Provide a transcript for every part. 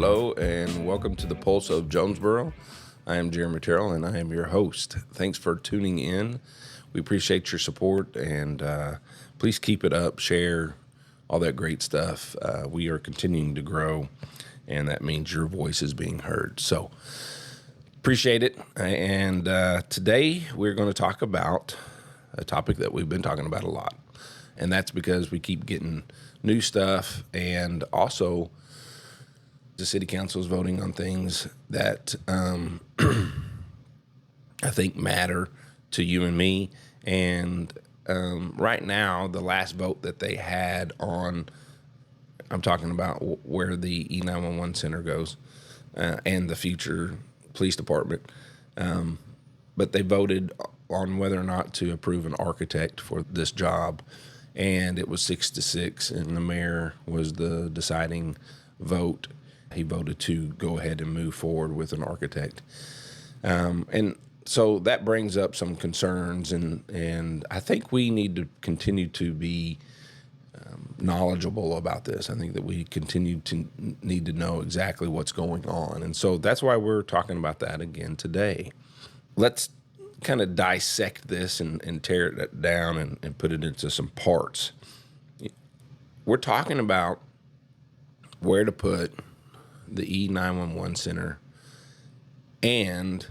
Hello, and welcome to the Pulse of Jonesboro. I am Jeremy Terrell, and I am your host. Thanks for tuning in. We appreciate your support, and please keep it up, share, all that great stuff. We are continuing to grow, and that means your voice is being heard. So appreciate it. And today we're going to talk about a topic that we've been talking about a lot, and that's because we keep getting new stuff, and also the city council is voting on things that I think matter to you and me. And right now, the last vote that they had on, I'm talking about where the E911 center goes and the future police department. But they voted on whether or not to approve an architect for this job. And it was 6-6, and the mayor was the deciding vote. He voted to go ahead and move forward with an architect. And so that brings up some concerns, and I think we need to continue to be knowledgeable about this. I think that we continue to need to know exactly what's going on. And so that's why we're talking about that again today. Let's kind of dissect this and tear it down and put it into some parts. We're talking about where to put the E911 center and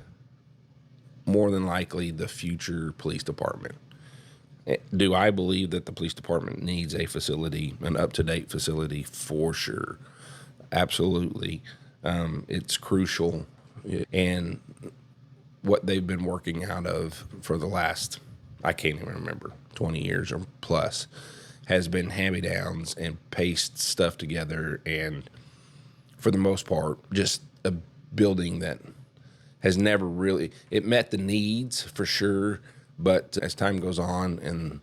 more than likely the future police department. Do I believe that the police department needs a facility, an up-to-date facility? For sure. Absolutely. It's crucial. And what they've been working out of for the last, I can't even remember, 20 years or plus, has been hand-me-downs and paste stuff together, and for the most part, just a building that has never really, it met the needs for sure, but as time goes on and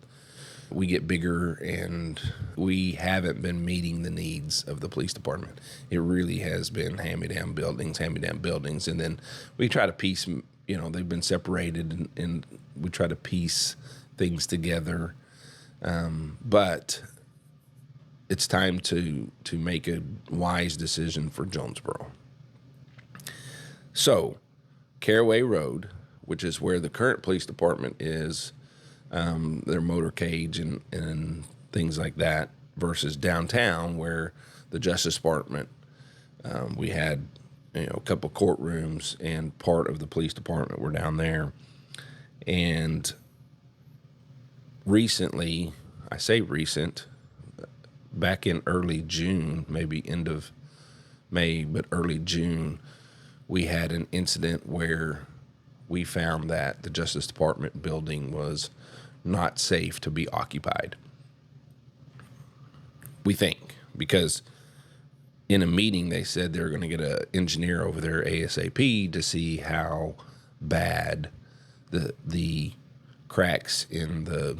we get bigger and we haven't been meeting the needs of the police department. It really has been hand-me-down buildings, and then we try to piece, they've been separated and we try to piece things together. But it's time to make a wise decision for Jonesboro. So, Caraway Road, which is where the current police department is, their motorcade and things like that, versus downtown where the Justice Department, we had a couple courtrooms and part of the police department were down there. And recently, I say recent, back in early June, maybe end of May, but early June, we had an incident where we found that the Justice Department building was not safe to be occupied. We think, because in a meeting they said they were going to get an engineer over there ASAP to see how bad the cracks in the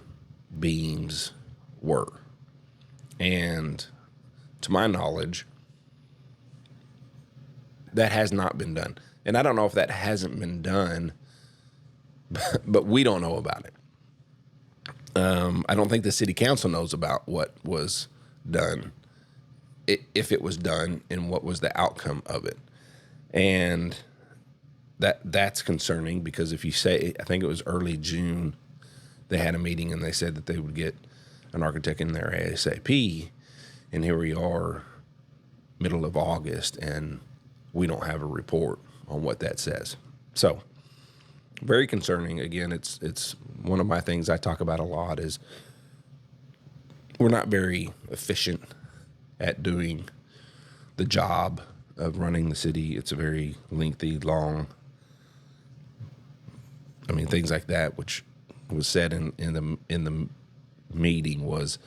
beams were. And to my knowledge, that has not been done. And I don't know if that hasn't been done, but we don't know about it. I don't think the city council knows about what was done, if it was done, and what was the outcome of it. And that's concerning, because if you say, I think it was early June, they had a meeting and they said that they would get an architect in there ASAP, and here we are, middle of August, and we don't have a report on what that says. So, very concerning. Again, it's one of my things I talk about a lot is we're not very efficient at doing the job of running the city. It's a very lengthy, long, things like that, which was said in the meeting was,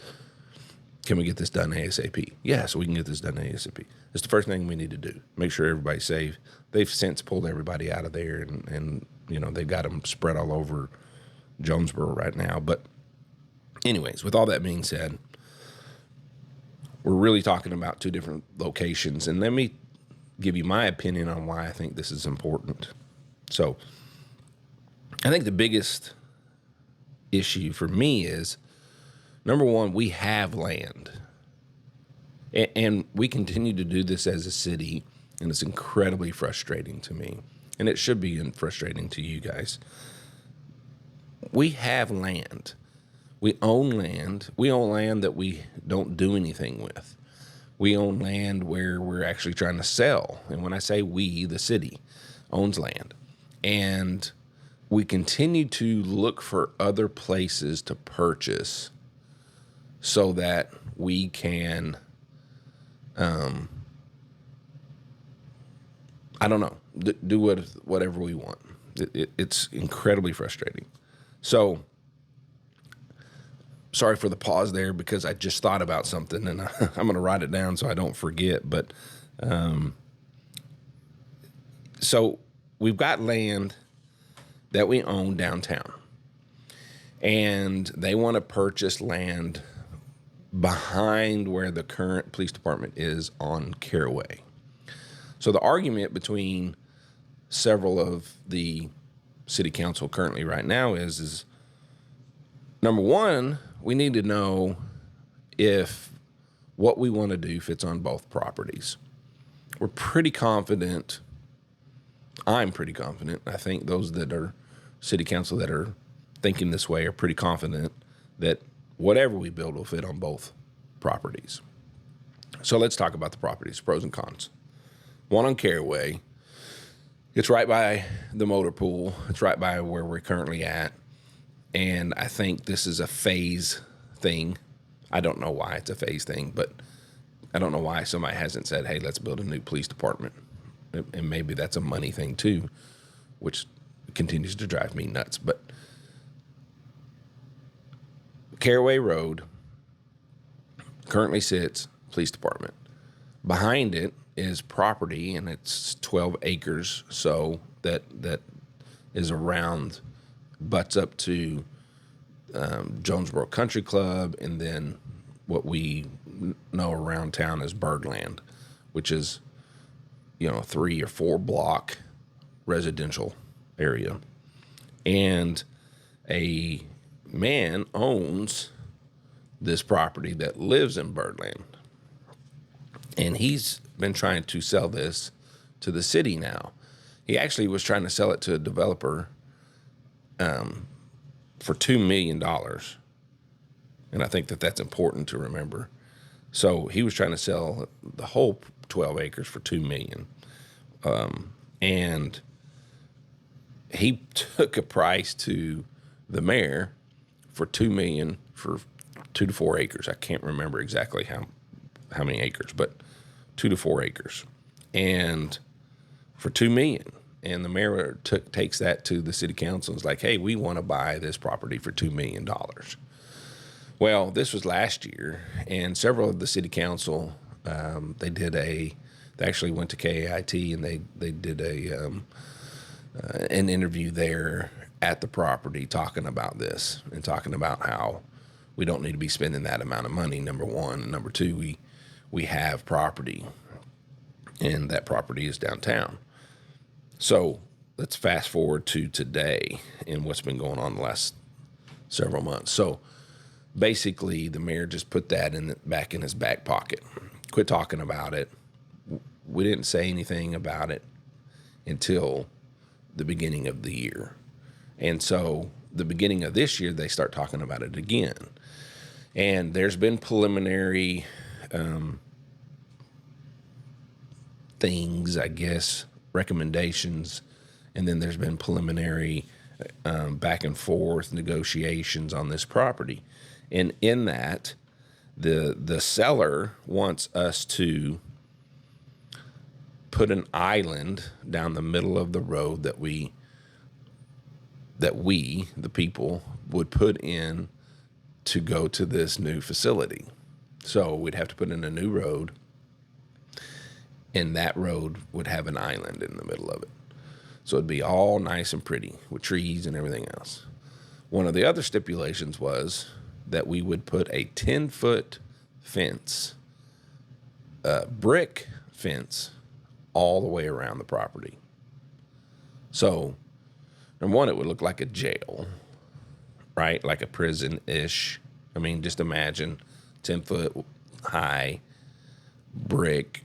can we get this done ASAP? Yes, we can get this done ASAP. It's the first thing we need to do. Make sure everybody's safe. They've since pulled everybody out of there, and they've got them spread all over Jonesboro right now. But anyways, with all that being said, we're really talking about two different locations. And let me give you my opinion on why I think this is important. So I think the biggest issue for me is, number one, we have land. And we continue to do this as a city, and it's incredibly frustrating to me, and it should be frustrating to you guys. We have land. We own land. We own land that we don't do anything with. We own land where we're actually trying to sell. And when I say we, the city owns land. And we continue to look for other places to purchase so that we can, I don't know, do whatever we want. It's incredibly frustrating. So, sorry for the pause there because I just thought about something and I'm going to write it down so I don't forget. But so we've got land that we own downtown, and they want to purchase land behind where the current police department is on Caraway. So the argument between several of the city council currently right now is number one, we need to know if what we want to do fits on both properties. We're pretty confident. I'm pretty confident. I think those that are city council that are thinking this way are pretty confident that whatever we build will fit on both properties. So let's talk about the properties, pros and cons. One on Caraway. It's right by the motor pool. It's right by where we're currently at. And I think this is a phase thing. I don't know why it's a phase thing, but I don't know why somebody hasn't said, hey, let's build a new police department. And maybe that's a money thing too, which continues to drive me nuts. But Caraway Road currently sits police department. Behind it is property, and it's 12 acres, so that is around, butts up to Jonesboro Country Club, and then what we know around town as Birdland, which is, 3 or 4 block residential area. And a man owns this property that lives in Birdland. And he's been trying to sell this to the city now. He actually was trying to sell it to a developer for $2 million. And I think that that's important to remember. So he was trying to sell the whole 12 acres for $2 million. And he took a price to the mayor for $2 million for 2 to 4 acres. I can't remember exactly how many acres, but 2 to 4 acres. And for $2 million. And the mayor takes that to the city council and is like, hey, we want to buy this property for $2 million. Well, this was last year, and several of the city council, they actually went to KAIT, and they did an interview there at the property talking about this and talking about how we don't need to be spending that amount of money, number one. And number two, we have property, and that property is downtown. So let's fast forward to today and what's been going on the last several months. So basically, the mayor just put that back in his back pocket. Quit talking about it. We didn't say anything about it until the beginning of the year. And so the beginning of this year, they start talking about it again. And there's been preliminary things, I guess, recommendations, and then there's been preliminary back and forth negotiations on this property. And in that, the seller wants us to put an island down the middle of the road that we, the people, would put in to go to this new facility. So we'd have to put in a new road, and that road would have an island in the middle of it. So it'd be all nice and pretty with trees and everything else. One of the other stipulations was that we would put a 10-foot fence, brick fence, all the way around the property. So, number one, it would look like a jail, right? Like a prison-ish. I mean, just imagine 10-foot high brick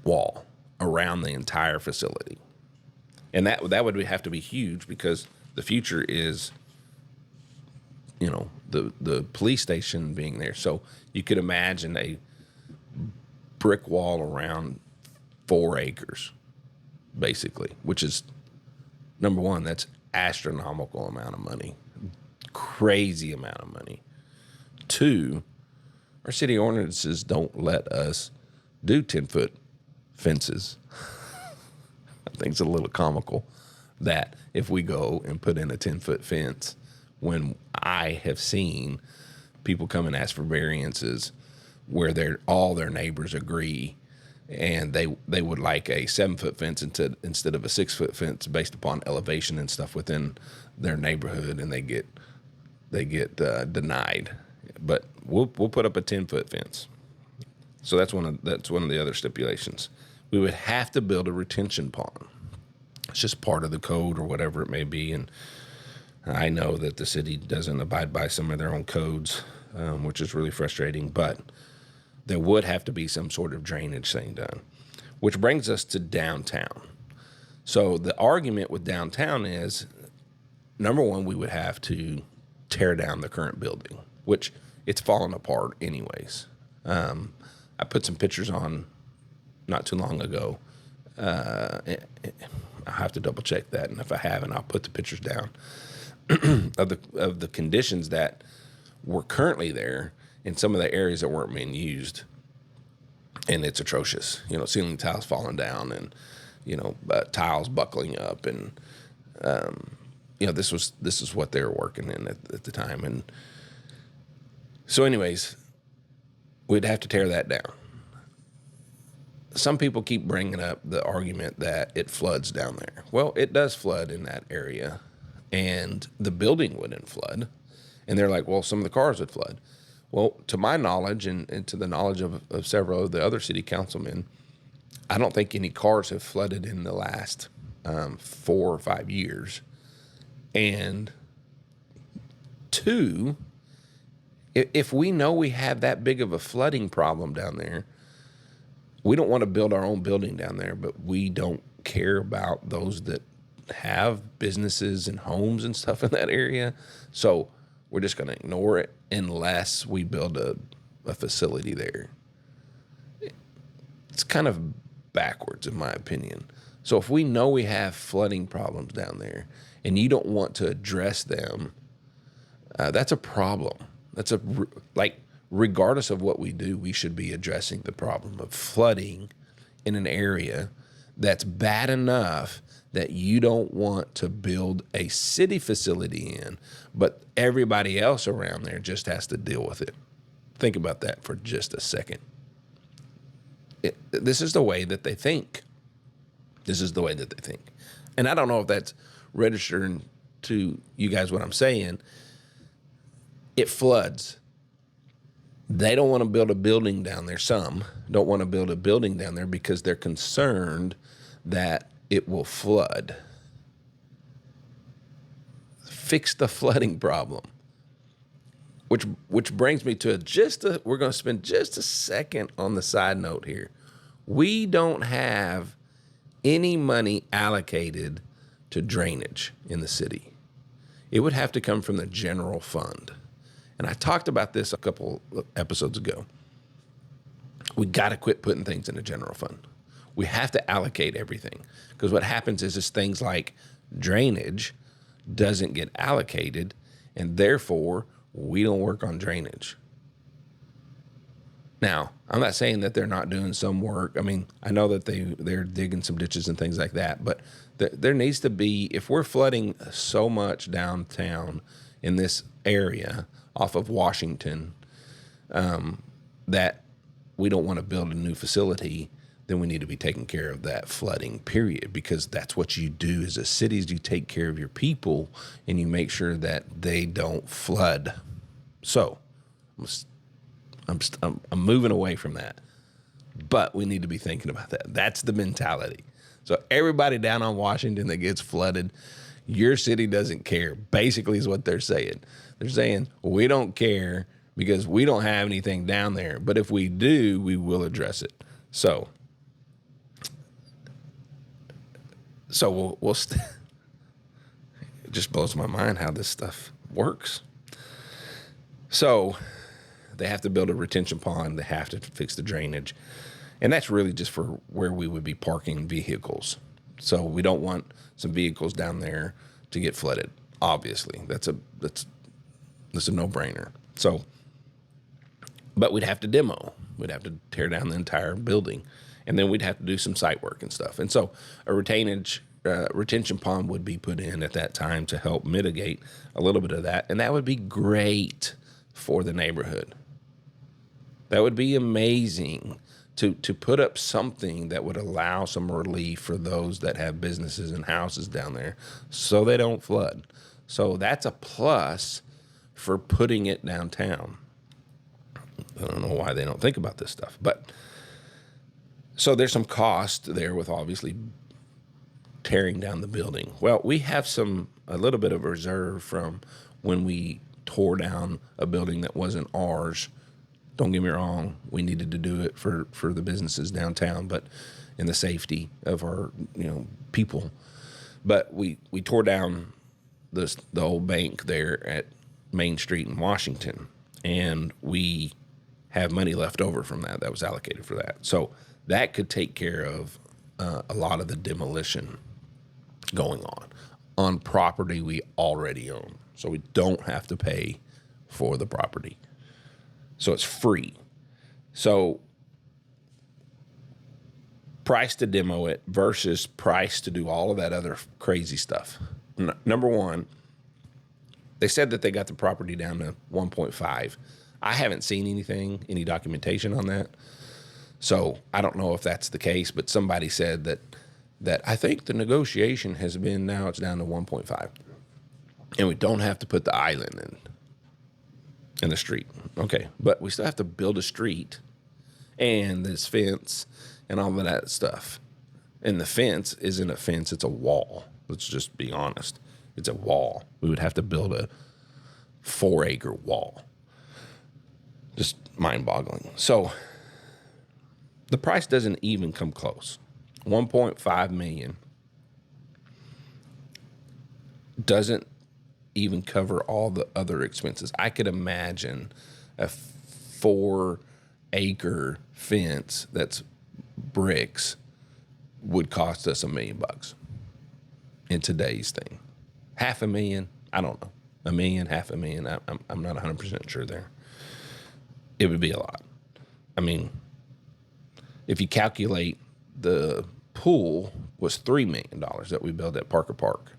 wall around the entire facility. And that would have to be huge because the future is, the police station being there. So you could imagine a brick wall around 4 acres, basically, which is, number one, that's astronomical amount of money, crazy amount of money. 2, our city ordinances don't let us do 10-foot fences. I think it's a little comical that if we go and put in a 10-foot fence, when I have seen people come and ask for variances where all their neighbors agree and they would like a 7-foot fence instead of a 6-foot fence based upon elevation and stuff within their neighborhood, and they get denied. But we'll put up a 10-foot fence. So that's one of the other stipulations. We would have to build a retention pond. It's just part of the code or whatever it may be, and I know that the city doesn't abide by some of their own codes, which is really frustrating, but there would have to be some sort of drainage thing done, which brings us to downtown. So the argument with downtown is, number one, we would have to tear down the current building, which it's falling apart anyways. I put some pictures on not too long ago. I have to double check that, and if I haven't, I'll put the pictures down of the conditions that were currently there in some of the areas that weren't being used, and it's atrocious. Ceiling tiles falling down, and tiles buckling up, and this is what they were working in at the time, and so anyways, we'd have to tear that down. Some people keep bringing up the argument that it floods down there. Well, it does flood in that area, and the building wouldn't flood. And they're like, well, some of the cars would flood. Well, to my knowledge and to the knowledge of several of the other city councilmen, I don't think any cars have flooded in the last 4 or 5 years. And 2, if we know we have that big of a flooding problem down there, we don't want to build our own building down there, but we don't care about those that have businesses and homes and stuff in that area. So we're just going to ignore it unless we build a facility there. It's kind of backwards, in my opinion. So if we know we have flooding problems down there and you don't want to address them, that's a problem. Regardless of what we do, we should be addressing the problem of flooding in an area that's bad enough that you don't want to build a city facility in, but everybody else around there just has to deal with it. Think about that for just a second. This is the way that they think. And I don't know if that's registering to you guys what I'm saying. It floods. They don't want to build a building down there. Some don't want to build a building down there because they're concerned that it will flood. Fix the flooding problem. Which brings me to we're going to spend just a second on the side note here. We don't have any money allocated to drainage in the city. It would have to come from the general fund. And I talked about this a couple of episodes ago. We got to quit putting things in the general fund. We have to allocate everything, because what happens is things like drainage doesn't get allocated, and therefore we don't work on drainage. Now, I'm not saying that they're not doing some work. I mean, I know that they're digging some ditches and things like that, but there needs to be, if we're flooding so much downtown in this area off of Washington, that we don't want to build a new facility, then we need to be taking care of that flooding, period, because that's what you do as a city is you take care of your people and you make sure that they don't flood. So I'm moving away from that, but we need to be thinking about that. That's the mentality. So everybody down on Washington that gets flooded, your city doesn't care, basically is what they're saying. They're saying, we don't care because we don't have anything down there, but if we do, we will address it. So So it just blows my mind how this stuff works. So they have to build a retention pond. They have to fix the drainage. And that's really just for where we would be parking vehicles. So we don't want some vehicles down there to get flooded. Obviously, that's a no-brainer. So, but we'd have to demo. We'd have to tear down the entire building, and then we'd have to do some site work and stuff. And so a retention pond would be put in at that time to help mitigate a little bit of that, and that would be great for the neighborhood. That would be amazing to put up something that would allow some relief for those that have businesses and houses down there so they don't flood. So that's a plus for putting it downtown. I don't know why they don't think about this stuff, but so there's some cost there with obviously tearing down the building. Well, we have a little bit of reserve from when we tore down a building that wasn't ours. Don't get me wrong, we needed to do it for the businesses downtown, but in the safety of our people. But we tore down the old bank there at Main Street in Washington, and we have money left over from that was allocated for that. So that could take care of a lot of the demolition going on property we already own. So we don't have to pay for the property. So it's free. So price to demo it versus price to do all of that other crazy stuff. Number one, they said that they got the property down to 1.5. I haven't seen any documentation on that. So I don't know if that's the case, but somebody said that I think the negotiation has been now it's down to 1.5. And we don't have to put the island in the street. Okay, but we still have to build a street and this fence and all of that stuff. And the fence isn't a fence, it's a wall. Let's just be honest. It's a wall. We would have to build a 4-acre wall. Just mind-boggling. So the price doesn't even come close. $1.5 million doesn't even cover all the other expenses. I could imagine a 4-acre fence that's bricks would cost us $1 million in today's thing. $500,000, I don't know. $1 million, $500,000, I'm not 100% sure there. It would be a lot. I mean, if you calculate the pool was $3 million that we built at Parker Park,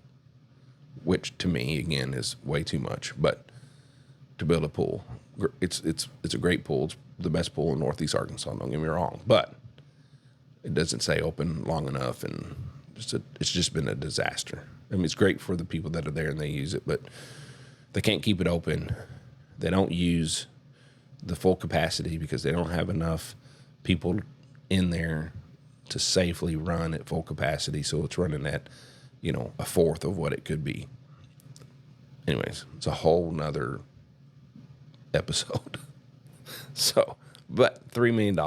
which to me, again, is way too much. But to build a pool, it's a great pool. It's the best pool in Northeast Arkansas, don't get me wrong. But it doesn't stay open long enough, and it's just been a disaster. I mean, it's great for the people that are there and they use it, but they can't keep it open. They don't use the full capacity because they don't have enough people in there to safely run at full capacity. So it's running at, a fourth of what it could be. Anyways, it's a whole nother episode. So, but $3 million.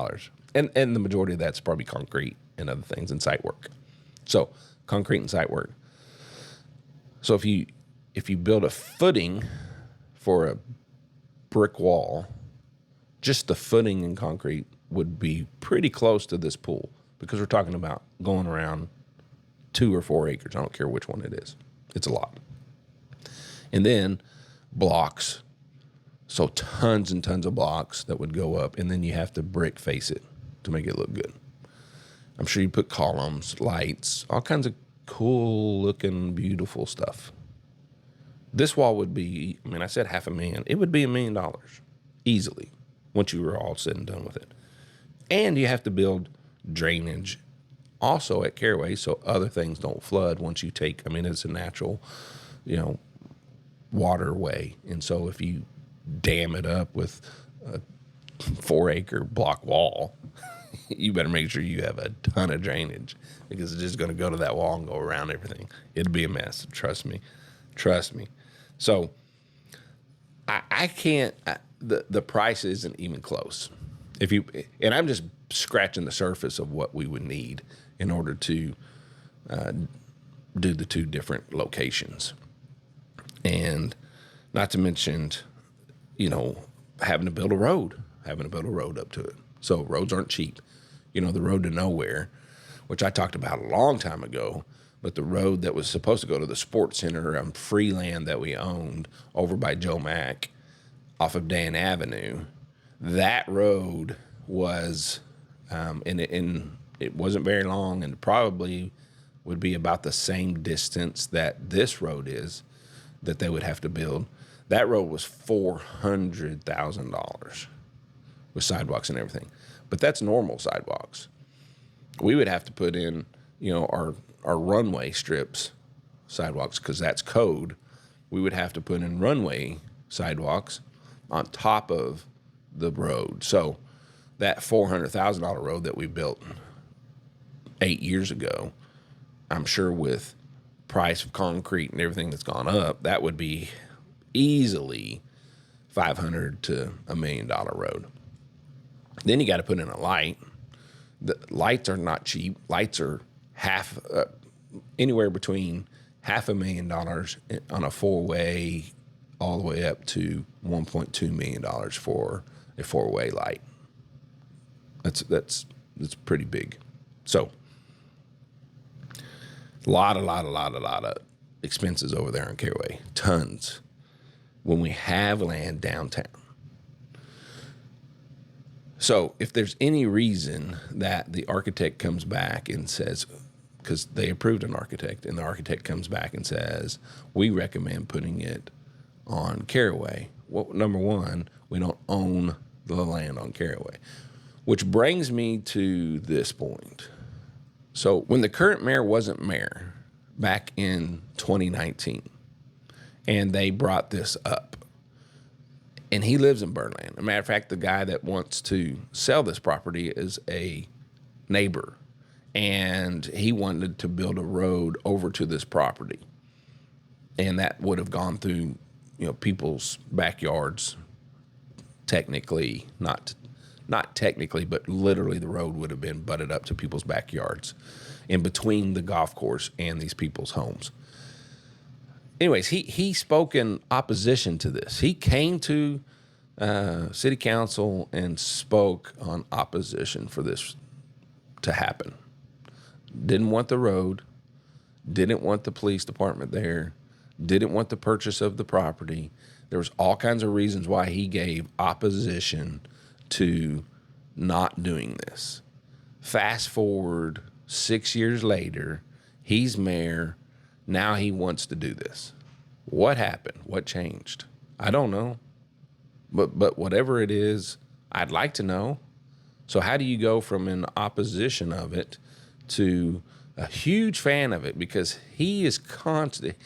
And the majority of that's probably concrete and other things and site work. So concrete and site work. So if you build a footing for a brick wall, just the footing in concrete would be pretty close to this pool because we're talking about going around 2 or 4 acres. I don't care which one it is. It's a lot. And then blocks. So tons and tons of blocks that would go up, and then you have to brick face it to make it look good. I'm sure you put columns, lights, all kinds of cool looking, beautiful stuff. This wall would be, I said $500,000. It would be $1 million easily once you were all said and done with it. And you have to build drainage also at Caraway so other things don't flood once you take, it's a natural, waterway. And so if you dam it up with a 4-acre block wall, you better make sure you have a ton of drainage because it's just going to go to that wall and go around everything. It'd be a mess. Trust me. So I can't, the price isn't even close. And I'm just scratching the surface of what we would need in order to do the two different locations. And not to mention, having to build a road up to it. So roads aren't cheap. The road to nowhere, which I talked about a long time ago, but the road that was supposed to go to the sports center on free land that we owned over by Joe Mack off of Dan Avenue, that road was, and it wasn't very long, and probably would be about the same distance that this road is that they would have to build. That road was $400,000 with sidewalks and everything. But that's normal sidewalks. We would have to put in, our runway strips, sidewalks, because that's code. We would have to put in runway sidewalks on top of the road. So that $400,000 road that we built 8 years ago, I'm sure with price of concrete and everything that's gone up, that would be easily $500,000 to $1 million road. Then you got to put in a light. The lights are not cheap. Lights are anywhere between $500,000 on a four-way, all the way up to $1.2 million for a four-way light. That's pretty big. So a lot of expenses over there in Caraway. Tons. When we have land downtown. So if there's any reason that the architect comes back and says, because they approved an architect, and the architect comes back and says, we recommend putting it on Caraway. Well, number one, we don't own the land on Caraway. Which brings me to this point. So when the current mayor wasn't mayor back in 2019, and they brought this up, and he lives in Birdland. As a matter of fact, the guy that wants to sell this property is a neighbor, and he wanted to build a road over to this property, and that would have gone through, people's backyards. Technically, not technically, but literally, the road would have been butted up to people's backyards, in between the golf course and these people's homes. Anyways, he spoke in opposition to this. He came to city council and spoke on opposition for this to happen. Didn't want the road, didn't want the police department there, didn't want the purchase of the property. There was all kinds of reasons why he gave opposition to not doing this. Fast forward 6 years later, he's mayor. Now he wants to do this. What happened? What changed? I don't know. But whatever it is, I'd like to know. So how do you go from an opposition of it to a huge fan of it? Because he is constant.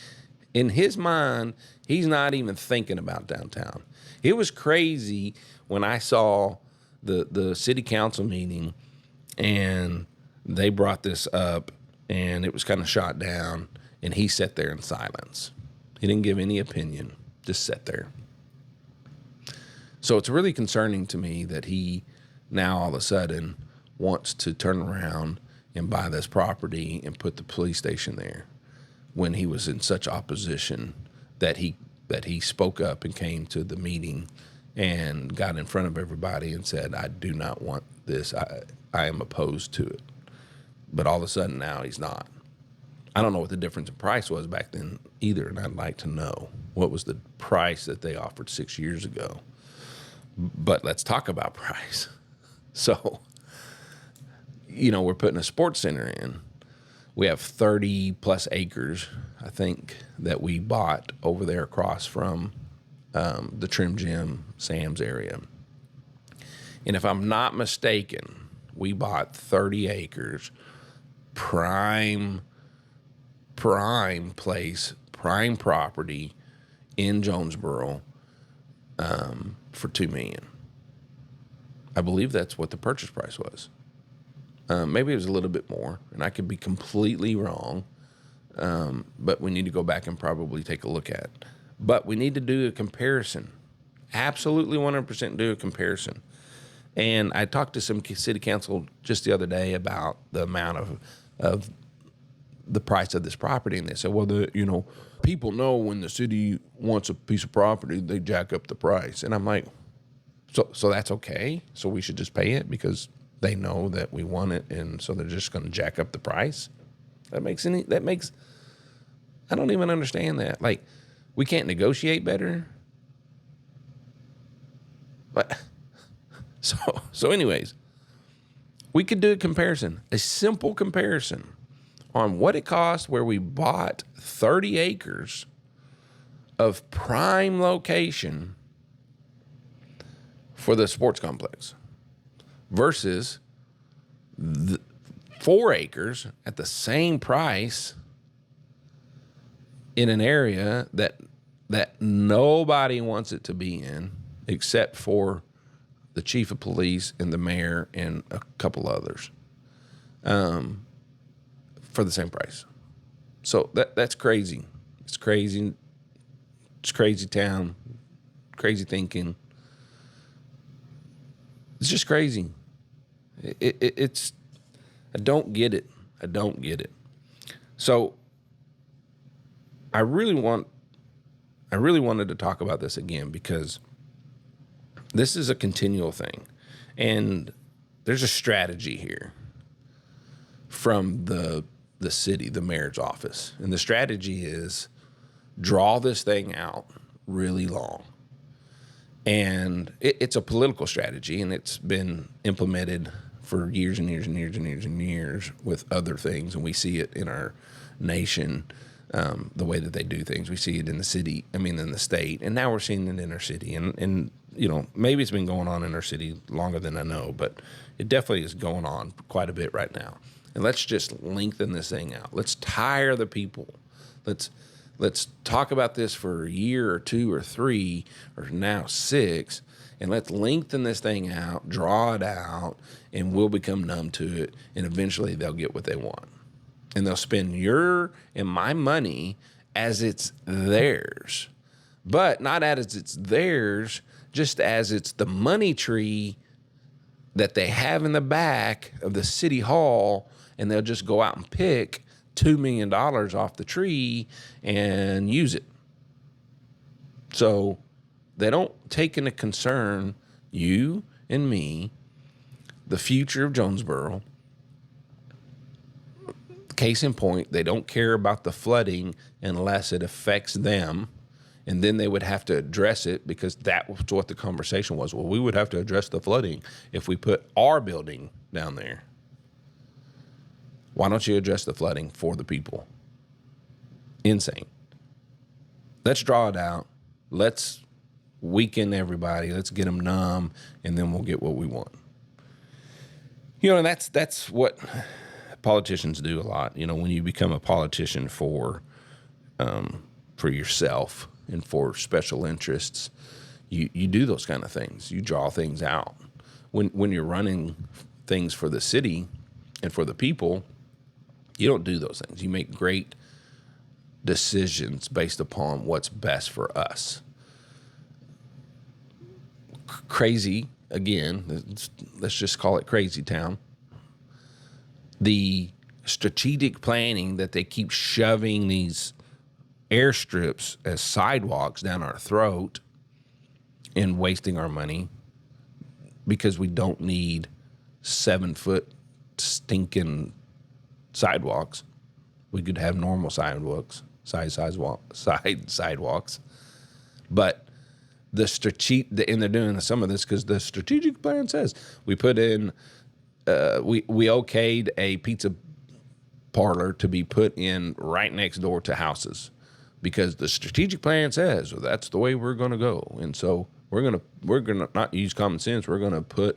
In his mind, he's not even thinking about downtown. It was crazy when I saw the city council meeting and they brought this up and it was kind of shot down. And he sat there in silence. He didn't give any opinion, just sat there. So it's really concerning to me that he now all of a sudden wants to turn around and buy this property and put the police station there when he was in such opposition that he spoke up and came to the meeting and got in front of everybody and said, I do not want this. I am opposed to it. But all of a sudden now he's not. I don't know what the difference in price was back then either, and I'd like to know what was the price that they offered 6 years ago. But let's talk about price. So, we're putting a sports center in. We have 30 plus acres, I think, that we bought over there across from the Trim Gym, Sam's area. And if I'm not mistaken, we bought 30 acres, prime place, prime property in Jonesboro for $2 million. I believe that's what the purchase price was. Maybe it was a little bit more, and I could be completely wrong. But we need to go back and probably take a look at it. But we need to do a comparison. Absolutely 100% do a comparison. And I talked to some city council just the other day about the amount of the price of this property. And they said, well, people know when the city wants a piece of property, they jack up the price. And I'm like, so that's okay. So we should just pay it because they know that we want it. And so they're just going to jack up the price. I don't even understand that. Like, we can't negotiate better. But so anyways, we could do a simple comparison on what it cost where we bought 30 acres of prime location for the sports complex versus 4 acres at the same price in an area that nobody wants it to be in except for the chief of police and the mayor and a couple others, for the same price. So that's crazy. It's crazy. It's crazy town, crazy thinking. It's just crazy. It's I don't get it. So I really wanted to talk about this again because this is a continual thing. And there's a strategy here from the city, the mayor's office. And the strategy is draw this thing out really long. And it's a political strategy, and it's been implemented for years and years and years and years and years with other things. And we see it in our nation, the way that they do things. We see it in the state, and now we're seeing it in our city. And maybe it's been going on in our city longer than I know, but it definitely is going on quite a bit right now. And let's just lengthen this thing out. Let's tire the people. Let's talk about this for a year or 2 or 3 or now 6, and let's lengthen this thing out, draw it out, and we'll become numb to it, and eventually they'll get what they want. And they'll spend your and my money as it's theirs, but not as it's theirs, just as it's the money tree that they have in the back of the city hall, and they'll just go out and pick $2 million off the tree and use it. So they don't take into concern you and me, the future of Jonesboro. Case in point, they don't care about the flooding unless it affects them. And then they would have to address it because that was what the conversation was. Well, we would have to address the flooding if we put our building down there. Why don't you address the flooding for the people? Insane. Let's draw it out. Let's weaken everybody. Let's get them numb, and then we'll get what we want. And that's what politicians do a lot. When you become a politician for yourself and for special interests, you do those kind of things. You draw things out. When you're running things for the city and for the people, you don't do those things. You make great decisions based upon what's best for us. Crazy, again, let's just call it crazy town. The strategic planning that they keep shoving these airstrips as sidewalks down our throat and wasting our money because we don't need 7-foot stinking sidewalks. We could have normal sidewalks, sidewalks. But and they're doing some of this because the strategic plan says we put in, we okayed a pizza parlor to be put in right next door to houses because the strategic plan says that's the way we're going to go. And so we're going to not use common sense. We're going to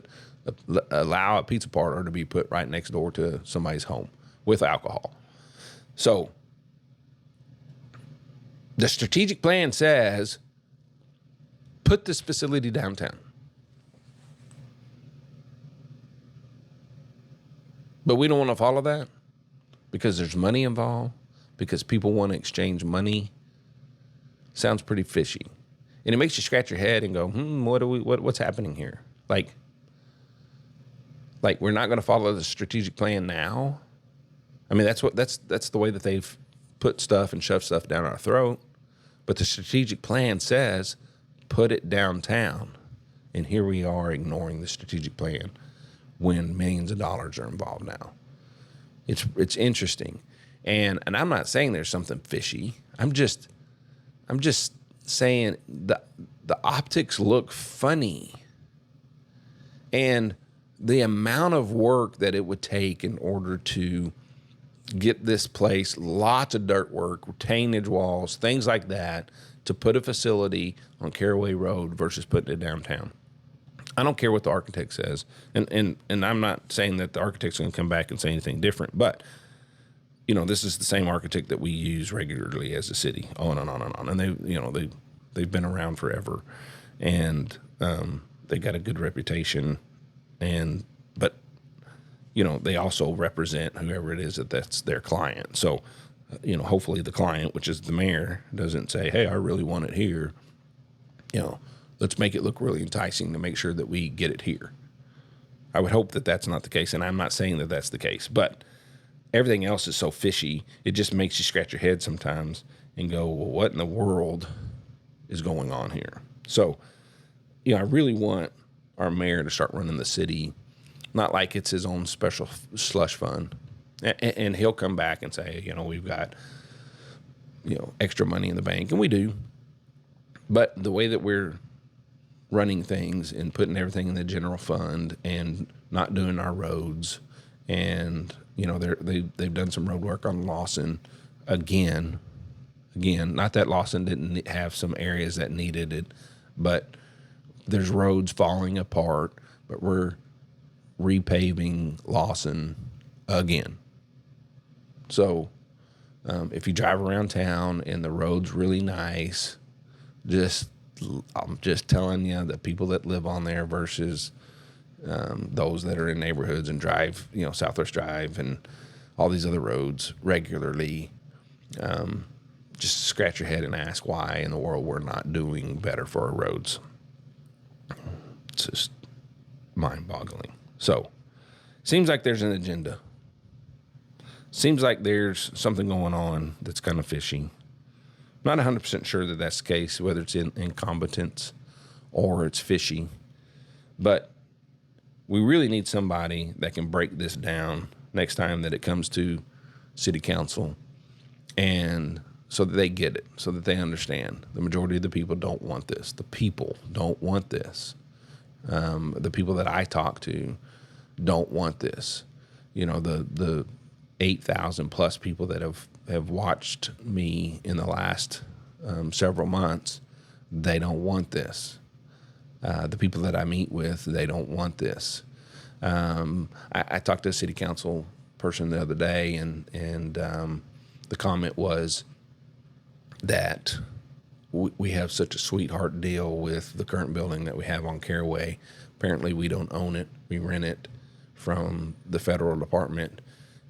allow a pizza parlor to be put right next door to somebody's home with alcohol. So the strategic plan says put this facility downtown. But we don't want to follow that because there's money involved, because people want to exchange money. Sounds pretty fishy. And it makes you scratch your head and go, what's happening here? Like we're not going to follow the strategic plan now. I mean, that's the way that they've put stuff and shoved stuff down our throat. But the strategic plan says put it downtown. And here we are ignoring the strategic plan when millions of dollars are involved now. It's interesting. And I'm not saying there's something fishy. I'm just saying the optics look funny. And the amount of work that it would take in order to get this place, lots of dirt work, retainage walls, things like that, to put a facility on Caraway Road versus putting it downtown. I don't care what the architect says. And I'm not saying that the architect's going to come back and say anything different, but this is the same architect that we use regularly as a city, on and on and on. And they've been around forever, and they got a good reputation. But they also represent whoever it is that's their client. So, hopefully the client, which is the mayor, doesn't say, hey, I really want it here. Let's make it look really enticing to make sure that we get it here. I would hope that that's not the case, and I'm not saying that that's the case, but everything else is so fishy, it just makes you scratch your head sometimes and go, well, what in the world is going on here? So, I really want our mayor to start running the city, not like it's his own special slush fund. And he'll come back and say, we've got, extra money in the bank, and we do. But the way that we're running things and putting everything in the general fund and not doing our roads, and they've done some road work on Lawson again. Not that Lawson didn't have some areas that needed it, but there's roads falling apart. But we're repaving Lawson again. So if you drive around town and the road's really nice, I'm just telling you, the people that live on there versus those that are in neighborhoods and drive, Southwest Drive and all these other roads regularly, just scratch your head and ask why in the world we're not doing better for our roads. It's just mind-boggling. So, seems like there's an agenda. Seems like there's something going on that's kind of fishy. Not 100% sure that that's the case, whether it's incompetence or it's fishy. But we really need somebody that can break this down next time that it comes to city council, and so that they get it, so that they understand. The majority of the people don't want this. The people don't want this. The people that I talk to don't want this. The 8,000 plus people that have watched me in the last several months, they don't want this. The people that I meet with, they don't want this. I talked to a city council person the other day, and the comment was that we have such a sweetheart deal with the current building that we have on Caraway. Apparently we don't own it. We rent it from the federal department,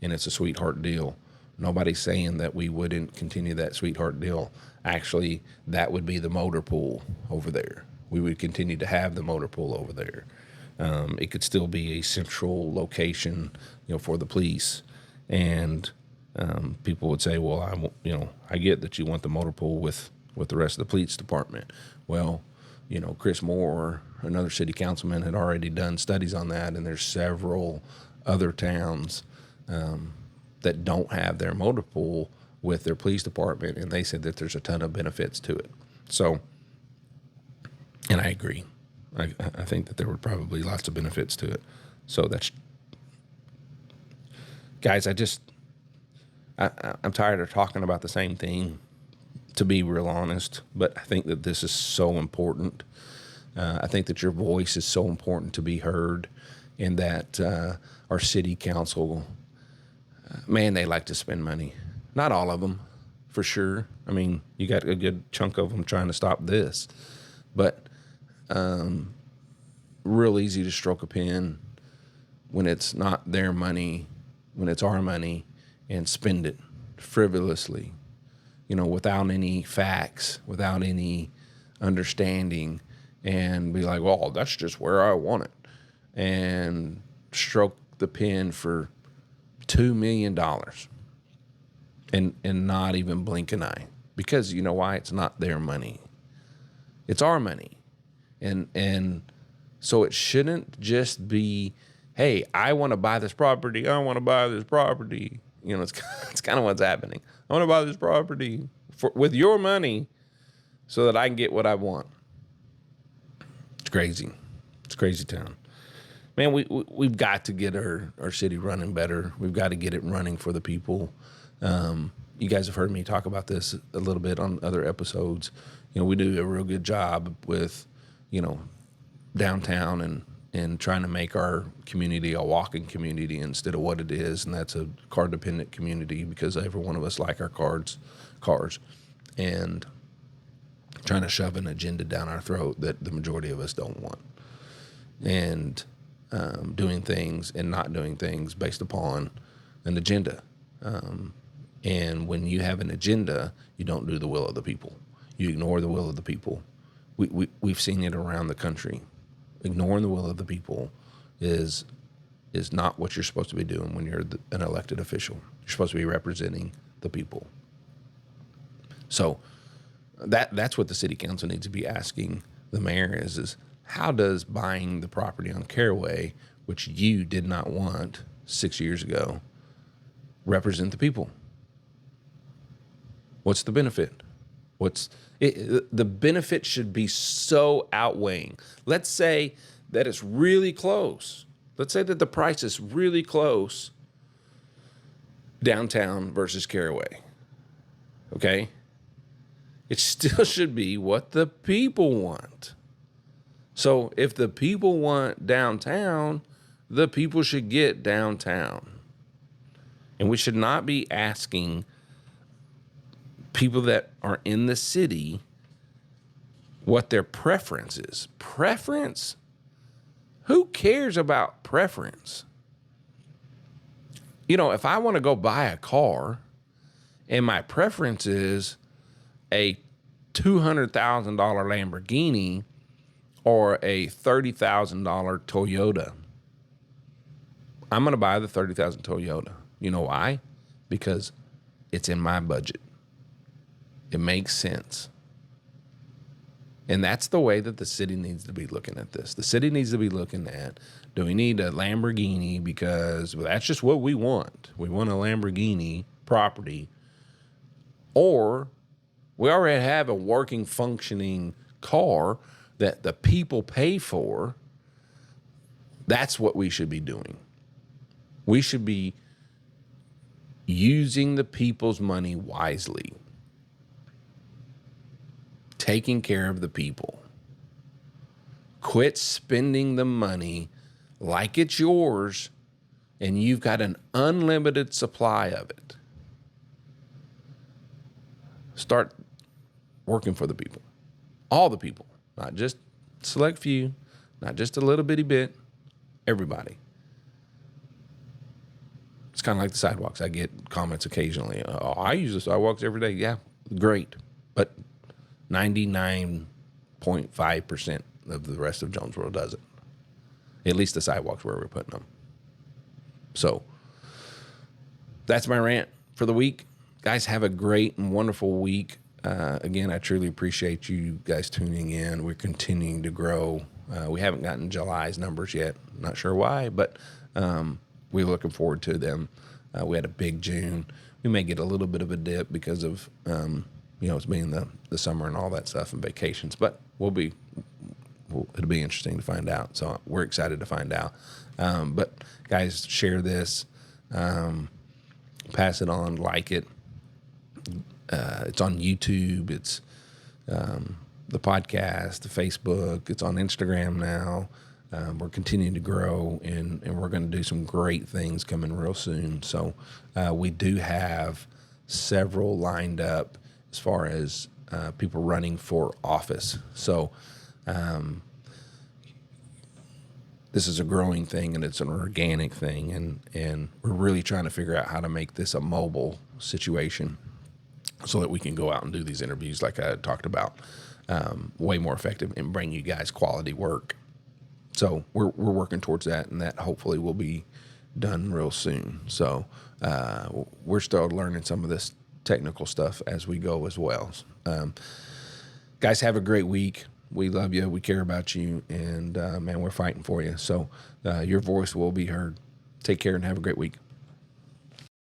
and it's a sweetheart deal. Nobody's saying that we wouldn't continue that sweetheart deal. Actually, that would be the motor pool over there. We would continue to have the motor pool over there. It could still be a central location, for the police. And people would say, well, I get that you want the motor pool with the rest of the police department. Well, Chris Moore, another city councilman, had already done studies on that, and there's several other towns that don't have their motor pool with their police department, and they said that there's a ton of benefits to it. So, and I agree. I think that there were probably lots of benefits to it. So that's, guys, I'm tired of talking about the same thing, to be real honest, but I think that this is so important. I think that your voice is so important to be heard, and that our city council, man, they like to spend money. Not all of them, for sure. I mean, you got a good chunk of them trying to stop this, but real easy to stroke a pen when it's not their money, when it's our money, and spend it frivolously, without any facts, without any understanding, and be like, well, that's just where I want it, and stroke the pen for $2 million. and not even blink an eye. Because you know why? It's not their money. It's our money. And so it shouldn't just be, hey, I want to buy this property. I want to buy this property. You know, it's kind of what's happening. I want to buy this property with your money so that I can get what I want. It's crazy. It's crazy town. Man, we've got to get our city running better. We've got to get it running for the people. You guys have heard me talk about this a little bit on other episodes. You know, we do a real good job with, you know, downtown and trying to make our community a walking community instead of what it is, and that's a car-dependent community because every one of us like our cars, and trying to shove an agenda down our throat that the majority of us don't want, and doing things and not doing things based upon an agenda. And when you have an agenda, you don't do the will of the people. You ignore the will of the people. We've seen it around the country. Ignoring the will of the people is not what you're supposed to be doing when you're an elected official. You're supposed to be representing the people. So that's what the city council needs to be asking the mayor is how does buying the property on Caraway, which you did not want 6 years ago, represent the people? What's the benefit? The benefit should be so outweighing. Let's say that it's really close. Let's say that the price is really close downtown versus Caraway. Okay? It still should be what the people want. So if the people want downtown, the people should get downtown. And we should not be asking people that are in the city what their preference is. Preference? Who cares about preference? You know, if I want to go buy a car and my preference is a $200,000 Lamborghini or a $30,000 Toyota, I'm going to buy the $30,000 Toyota. You know why? Because it's in my budget. It makes sense. And that's the way that the city needs to be looking at this. The city needs to be looking at, do we need a Lamborghini because that's just what we want. We want a Lamborghini property. Or we already have a working, functioning car that the people pay for. That's what we should be doing. We should be using the people's money wisely. Taking care of the people. Quit spending the money like it's yours and you've got an unlimited supply of it. Start working for the people. All the people. Not just select few. Not just a little bitty bit. Everybody. It's kind of like the sidewalks. I get comments occasionally. Oh, I use the sidewalks every day. Yeah, great. But 99.5% of the rest of Jonesboro doesn't. At least the sidewalks where we're putting them. So that's my rant for the week. Guys, have a great and wonderful week. Again, I truly appreciate you guys tuning in. We're continuing to grow. We haven't gotten July's numbers yet. Not sure why, but we're looking forward to them. We had a big June. We may get a little bit of a dip because of it's being the summer and all that stuff and vacations, but it'll be interesting to find out. So we're excited to find out. But guys, share this, pass it on, like it. It's on YouTube. It's the podcast, the Facebook. It's on Instagram now. We're continuing to grow, and we're going to do some great things coming real soon. So we do have several lined up as far as people running for office. So this is a growing thing, and it's an organic thing, and we're really trying to figure out how to make this a mobile situation so that we can go out and do these interviews like I talked about, way more effective and bring you guys quality work. So we're working towards that, and that hopefully will be done real soon. So we're still learning some of this technical stuff as we go as well. Guys, have a great week. We love you. We care about you. And, man, we're fighting for you. So your voice will be heard. Take care and have a great week.